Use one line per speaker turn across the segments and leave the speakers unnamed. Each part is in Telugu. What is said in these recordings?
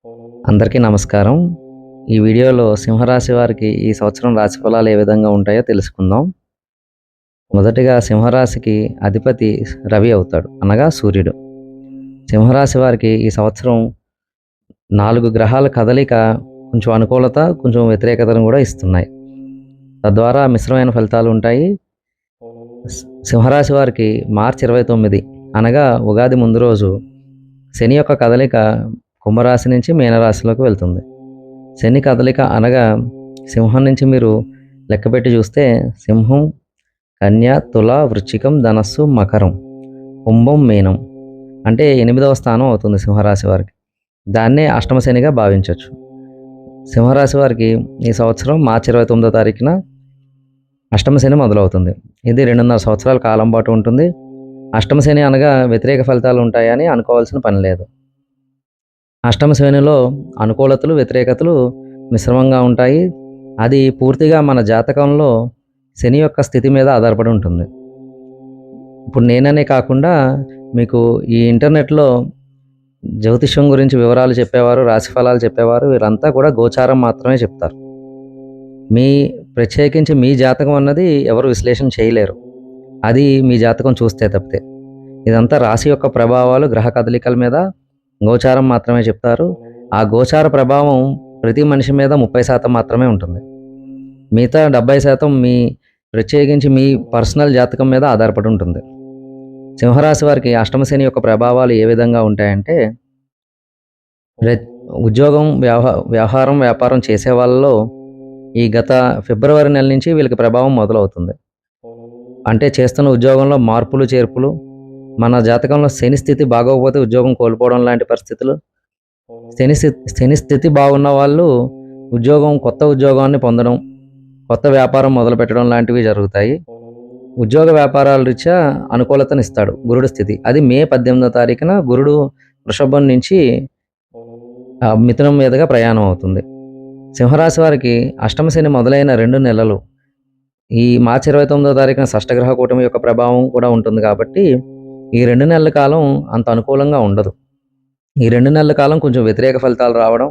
అందరికీ నమస్కారం. ఈ వీడియోలో సింహరాశి వారికి ఈ సంవత్సరం రాశి ఫలాలు ఏ విధంగా ఉంటాయో తెలుసుకుందాం. మొదటిగా సింహరాశికి అధిపతి రవి అవుతాడు, అనగా సూర్యుడు. సింహరాశి వారికి ఈ సంవత్సరం 4 గ్రహాల కదలిక కొంచెం అనుకూలత, కొంచెం వ్యతిరేకతను కూడా ఇస్తున్నాయి. తద్వారా మిశ్రమైన ఫలితాలు ఉంటాయి. సింహరాశి వారికి మార్చి 29 అనగా ఉగాది ముందు రోజు శని యొక్క కదలిక కుంభరాశి నుంచి మీనరాశిలోకి వెళ్తుంది. శని కదలిక అనగా సింహం నుంచి మీరు లెక్కపెట్టి చూస్తే సింహం, కన్య, తుల, వృశ్చికం, ధనస్సు, మకరం, కుంభం, మీనం అంటే 8వ స్థానం అవుతుంది సింహరాశి వారికి. దాన్నే అష్టమ శనిగా భావించవచ్చు. సింహరాశి వారికి ఈ సంవత్సరం మార్చి 29వ తారీఖున అష్టమ శని మొదలవుతుంది. ఇది 2.5 సంవత్సరాల కాలం పాటు ఉంటుంది. అష్టమ శని అనగా వ్యతిరేక ఫలితాలు ఉంటాయని అనుకోవాల్సిన పని లేదు. అష్టమ శనిలో అనుకూలతలు, వ్యతిరేకతలు మిశ్రమంగా ఉంటాయి. అది పూర్తిగా మన జాతకంలో శని యొక్క స్థితి మీద ఆధారపడి ఉంటుంది. ఇప్పుడు నేననే కాకుండా మీకు ఈ ఇంటర్నెట్లో జ్యోతిష్యం గురించి వివరాలు చెప్పేవారు, రాశి ఫలాలు చెప్పేవారు, వీరంతా కూడా గోచారం మాత్రమే చెప్తారు. ప్రత్యేకించి మీ జాతకం అన్నది ఎవరు విశ్లేషణ చేయలేరు. అది మీ జాతకం చూస్తే తప్పితే. ఇదంతా రాశి యొక్క ప్రభావాలు, గ్రహ కదలికల మీద గోచారం మాత్రమే చెప్తారు. ఆ గోచార ప్రభావం ప్రతి మనిషి మీద 30% మాత్రమే ఉంటుంది. మిగతా 70% ప్రత్యేకించి మీ పర్సనల్ జాతకం మీద ఆధారపడి ఉంటుంది. సింహరాశి వారికి అష్టమ శని యొక్క ప్రభావాలు ఏ విధంగా ఉంటాయంటే, ఉద్యోగం, వ్యవహారం, వ్యాపారం చేసే వాళ్ళలో ఈ గత ఫిబ్రవరి నెల నుంచి వీళ్ళకి ప్రభావం మొదలవుతుంది. అంటే చేస్తున్న ఉద్యోగంలో మార్పులు, చేర్పులు, మన జాతకంలో శని స్థితి బాగోకపోతే ఉద్యోగం కోల్పోవడం లాంటి పరిస్థితులు, శని స్థితి బాగున్న వాళ్ళు కొత్త ఉద్యోగాన్ని పొందడం, కొత్త వ్యాపారం మొదలు పెట్టడం లాంటివి జరుగుతాయి. ఉద్యోగ వ్యాపారాల రీత్యా అనుకూలతనిస్తాడు గురుడు స్థితి. అది మే 18వ తారీఖున గురుడు వృషభం నుంచి మిథునం మీదుగా ప్రయాణం అవుతుంది. సింహరాశి వారికి అష్టమ శని మొదలైన 2 నెలలు ఈ మార్చి 29వ తారీఖున షష్టగ్రహ కూటమి యొక్క ప్రభావం కూడా ఉంటుంది కాబట్టి ఈ 2 నెలల కాలం అంత అనుకూలంగా ఉండదు. ఈ 2 నెలల కాలం కొంచెం వ్యతిరేక ఫలితాలు రావడం,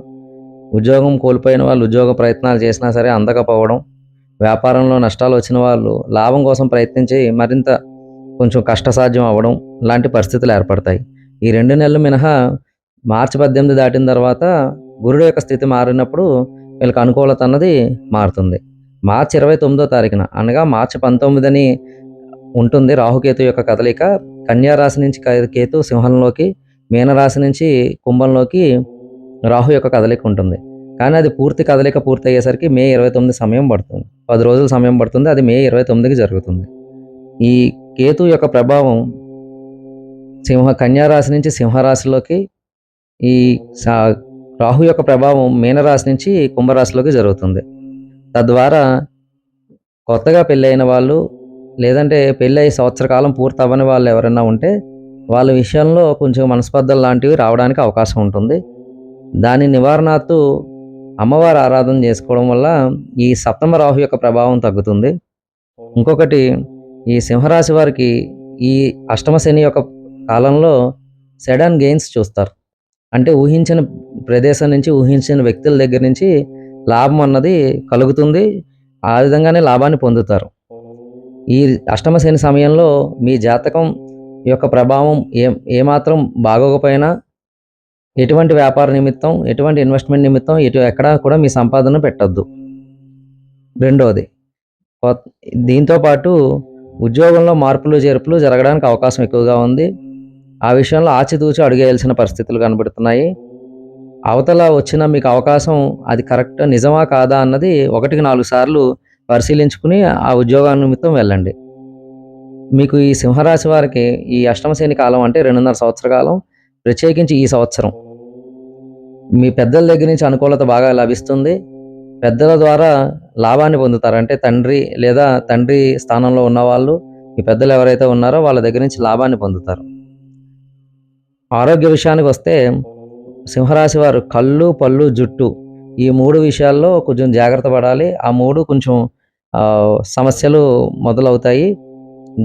ఉద్యోగం కోల్పోయిన వాళ్ళు ఉద్యోగ ప్రయత్నాలు చేసినా సరే అందకపోవడం, వ్యాపారంలో నష్టాలు వచ్చిన వాళ్ళు లాభం కోసం ప్రయత్నించి మరింత కొంచెం కష్టసాధ్యం అవ్వడం లాంటి పరిస్థితులు ఏర్పడతాయి. ఈ 2 నెలలు మినహా మార్చి 18 దాటిన తర్వాత గురుడు యొక్క స్థితి మారినప్పుడు వీళ్ళకి అనుకూలత అన్నది మారుతుంది. మార్చి 29వ తారీఖున అనగా మార్చి 19 ఉంటుంది రాహుకేతు యొక్క కదలిక. కన్యా రాశి నుంచి కేతు సింహంలోకి, మీనరాశి నుంచి కుంభంలోకి రాహు యొక్క కదలిక ఉంటుంది. కానీ అది పూర్తి కదలిక పూర్తి అయ్యేసరికి మే 29 సమయం పడుతుంది. 10 రోజుల సమయం పడుతుంది. అది మే 29కి జరుగుతుంది. ఈ కేతు యొక్క ప్రభావం కన్యా రాశి నుంచి సింహరాశిలోకి, ఈ రాహు యొక్క ప్రభావం మీనరాశి నుంచి కుంభరాశిలోకి జరుగుతుంది. తద్వారా కొత్తగా పెళ్ళైన వాళ్ళు, లేదంటే పెళ్ళై సంవత్సర కాలం పూర్తి అవ్వని వాళ్ళు ఎవరైనా ఉంటే వాళ్ళ విషయంలో కొంచెం మనస్పర్ధలు లాంటివి రావడానికి అవకాశం ఉంటుంది. దాని నివారణార్థం అమ్మవారి ఆరాధన చేసుకోవడం వల్ల ఈ సప్తమ రాహు యొక్క ప్రభావం తగ్గుతుంది. ఇంకొకటి, ఈ సింహరాశి వారికి ఈ అష్టమ శని యొక్క కాలంలో సడన్ గెయిన్స్ చూస్తారు. అంటే ఊహించిన ప్రదేశం నుంచి, ఊహించిన వ్యక్తుల దగ్గర నుంచి లాభం అన్నది కలుగుతుంది. ఆ విధంగానే లాభాన్ని పొందుతారు. ఈ అష్టమ శని సమయంలో మీ జాతకం యొక్క ప్రభావం ఏమాత్రం బాగోకపోయినా ఎటువంటి వ్యాపార నిమిత్తం, ఎటువంటి ఇన్వెస్ట్మెంట్ నిమిత్తం ఎక్కడా కూడా మీ సంపాదన పెట్టద్దు. రెండవది, దీంతోపాటు ఉద్యోగంలో మార్పులు, చేర్పులు జరగడానికి అవకాశం ఎక్కువగా ఉంది. ఆ విషయంలో ఆచితూచి అడుగేయాల్సిన పరిస్థితులు కనబడుతున్నాయి. అవతల వచ్చిన మీకు అవకాశం అది కరెక్ట్ నిజమా కాదా అన్నది 1-4 సార్లు పరిశీలించుకుని ఆ ఉద్యోగ నిమిత్తం వెళ్ళండి. మీకు ఈ సింహరాశి వారికి ఈ అష్టమ శని కాలం అంటే 2.5 సంవత్సర కాలం, ప్రత్యేకించి ఈ సంవత్సరం మీ పెద్దల దగ్గర నుంచి అనుకూలత బాగా లభిస్తుంది. పెద్దల ద్వారా లాభాన్ని పొందుతారు. అంటే తండ్రి స్థానంలో ఉన్నవాళ్ళు, మీ పెద్దలు ఎవరైతే ఉన్నారో వాళ్ళ దగ్గర నుంచి లాభాన్ని పొందుతారు. ఆరోగ్య విషయానికి వస్తే సింహరాశి వారు కళ్ళు, పళ్ళు, జుట్టు ఈ 3 విషయాల్లో కొంచెం జాగ్రత్త పడాలి. ఆ 3 కొంచెం సమస్యలు మొదలవుతాయి.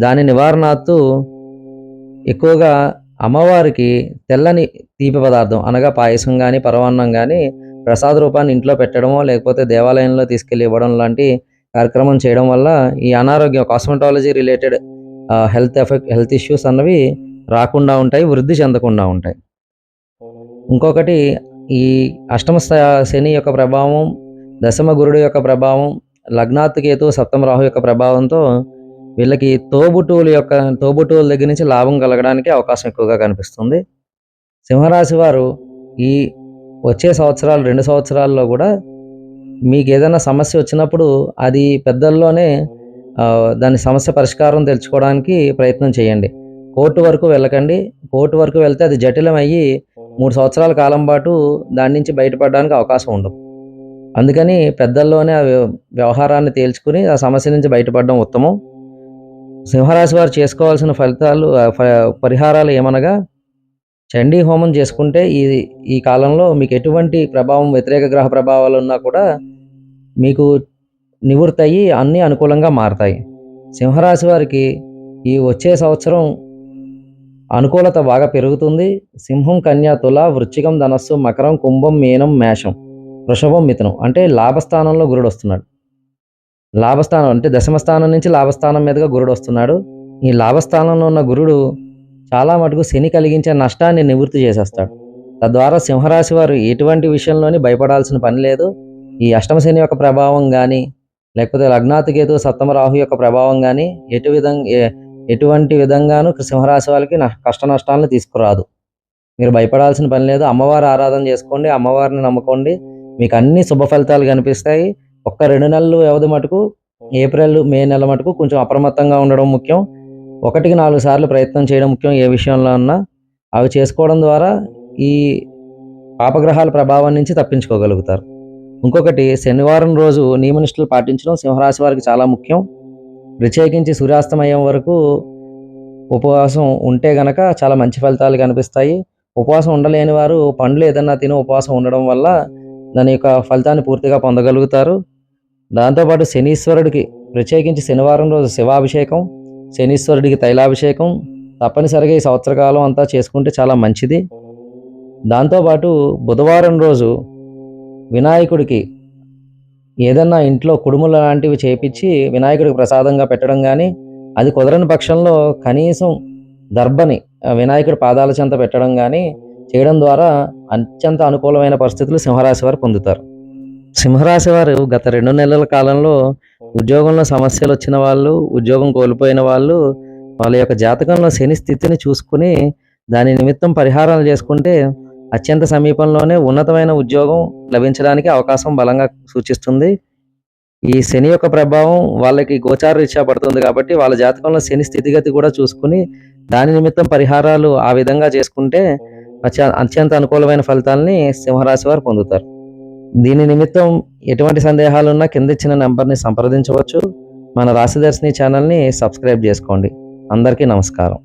దాని నివారణార్థం ఎక్కువగా అమ్మవారికి తెల్లని తీపి పదార్థం అనగా పాయసం గానీ, పరమాన్నం గానీ ప్రసాద రూపాన్ని ఇంట్లో పెట్టడమో, లేకపోతే దేవాలయంలో తీసుకెళ్ళి ఇవ్వడం లాంటి కార్యక్రమం చేయడం వల్ల ఈ అనారోగ్యం కాస్మెటాలజీ రిలేటెడ్ హెల్త్ ఇష్యూస్ అన్నవి రాకుండా ఉంటాయి. వృద్ధి చెందకుండా ఉంటాయి. ఇంకొకటి ఈ అష్టమ శని యొక్క ప్రభావం, దశమ గురుడు యొక్క ప్రభావం, లగ్నాత్ కేతు, సప్తమ రాహు యొక్క ప్రభావంతో వీళ్ళకి తోబుట్టువుల దగ్గర నుంచి లాభం కలగడానికి అవకాశం ఎక్కువగా కనిపిస్తుంది. సింహరాశి వారు ఈ వచ్చే సంవత్సరాలు 2 సంవత్సరాల్లో కూడా మీకేదైనా సమస్య వచ్చినప్పుడు అది పెద్దల్లోనే దాని సమస్య పరిష్కారం తెలుసుకోవడానికి ప్రయత్నం చేయండి. కోర్టు వరకు వెళ్ళకండి. కోర్టు వరకు వెళ్తే అది జటిలమయ్యి 3 సంవత్సరాల కాలం పాటు దాని నుంచి బయటపడడానికి అవకాశం ఉండదు. అందుకని పెద్దల్లోనే ఆ వ్యవహారాన్ని తేల్చుకుని ఆ సమస్య నుంచి బయటపడడం ఉత్తమం. సింహరాశి వారు చేసుకోవాల్సిన పరిహారాలు ఏమనగా చండీ హోమం చేసుకుంటే ఈ కాలంలో మీకు ఎటువంటి వ్యతిరేక గ్రహ ప్రభావాలు ఉన్నా కూడా మీకు నివృత్తయ్యి అన్నీ అనుకూలంగా మారతాయి. సింహరాశి వారికి ఈ వచ్చే సంవత్సరం అనుకూలత బాగా పెరుగుతుంది. సింహం, కన్య, తుల, వృశ్చికం, ధనస్సు, మకరం, కుంభం, మీనం, మేషం, వృషభం, మిథునం అంటే లాభస్థానంలో గురుడు వస్తున్నాడు. లాభస్థానం అంటే దశమ స్థానం నుంచి లాభస్థానం మీదుగా గురుడు వస్తున్నాడు. ఈ లాభస్థానంలో ఉన్న గురుడు చాలా మటుకు శని కలిగించే నష్టాన్ని నివృత్తి చేసేస్తాడు. తద్వారా సింహరాశి వారు ఎటువంటి విషయంలోని భయపడాల్సిన పని లేదు. ఈ అష్టమ శని యొక్క ప్రభావం కానీ, లేకపోతే లగ్నాత్ కేతు, సప్తమ రాహు యొక్క ప్రభావం కానీ ఎటువంటి విధంగానూ సింహరాశి వాళ్ళకి కష్ట నష్టాలను తీసుకురాదు. మీరు భయపడాల్సిన పని లేదు. అమ్మవారి ఆరాధన చేసుకోండి, అమ్మవారిని నమ్ముకోండి, మీకు అన్ని శుభ ఫలితాలు కనిపిస్తాయి. ఒక్క 2 నెలలు వ్యవధి మటుకు ఏప్రిల్, మే నెల మటుకు కొంచెం అప్రమత్తంగా ఉండడం ముఖ్యం. 1కి 4 సార్లు ప్రయత్నం చేయడం ముఖ్యం. ఏ విషయంలో ఉన్నా అవి చేసుకోవడం ద్వారా ఈ పాపగ్రహాల ప్రభావం నుంచి తప్పించుకోగలుగుతారు. ఇంకొకటి, శనివారం రోజు నియమనిష్టలు పాటించడం సింహరాశి వారికి చాలా ముఖ్యం. ప్రత్యేకించి సూర్యాస్తమయం వరకు ఉపవాసం ఉంటే గనక చాలా మంచి ఫలితాలు కనిపిస్తాయి. ఉపవాసం ఉండలేని వారు పండ్లు ఏదన్నా తిని ఉపవాసం ఉండడం వల్ల దాని యొక్క ఫలితాన్ని పూర్తిగా పొందగలుగుతారు. దాంతోపాటు శనీశ్వరుడికి ప్రత్యేకించి శనివారం రోజు శివాభిషేకం, శనీశ్వరుడికి తైలాభిషేకం తప్పనిసరిగా ఈ సంవత్సరకాలం అంతా చేసుకుంటే చాలా మంచిది. దాంతోపాటు బుధవారం రోజు వినాయకుడికి ఏదన్నా ఇంట్లో కుడుములు లాంటివి చేపించి వినాయకుడికి ప్రసాదంగా పెట్టడం కానీ, అది కుదరని పక్షంలో కనీసం దర్భని వినాయకుడి పాదాల చెంత పెట్టడం కానీ చేయడం ద్వారా అత్యంత అనుకూలమైన పరిస్థితులు సింహరాశి వారు పొందుతారు. సింహరాశి వారు గత 2 నెలల కాలంలో ఉద్యోగంలో సమస్యలు వచ్చిన వాళ్ళు, ఉద్యోగం కోల్పోయిన వాళ్ళు వాళ్ళ యొక్క జాతకంలో శని స్థితిని చూసుకుని దాని నిమిత్తం పరిహారాలు చేసుకుంటే అత్యంత సమీపంలోనే ఉన్నతమైన ఉద్యోగం లభించడానికి అవకాశం బలంగా సూచిస్తుంది. ఈ శని యొక్క ప్రభావం వాళ్ళకి గోచార రీత్యా పడుతుంది కాబట్టి వాళ్ళ జాతకంలో శని స్థితిగతి కూడా చూసుకుని దాని నిమిత్తం పరిహారాలు ఆ విధంగా చేసుకుంటే అత్యంత అనుకూలమైన ఫలితాలని సింహరాశి వారు పొందుతారు. దీని నిమిత్తం ఎటువంటి సందేహాలున్నా కింద ఇచ్చిన నెంబర్ని సంప్రదించవచ్చు. మన రాశిదర్శిని ఛానల్ని సబ్స్క్రైబ్ చేసుకోండి. అందరికీ నమస్కారం.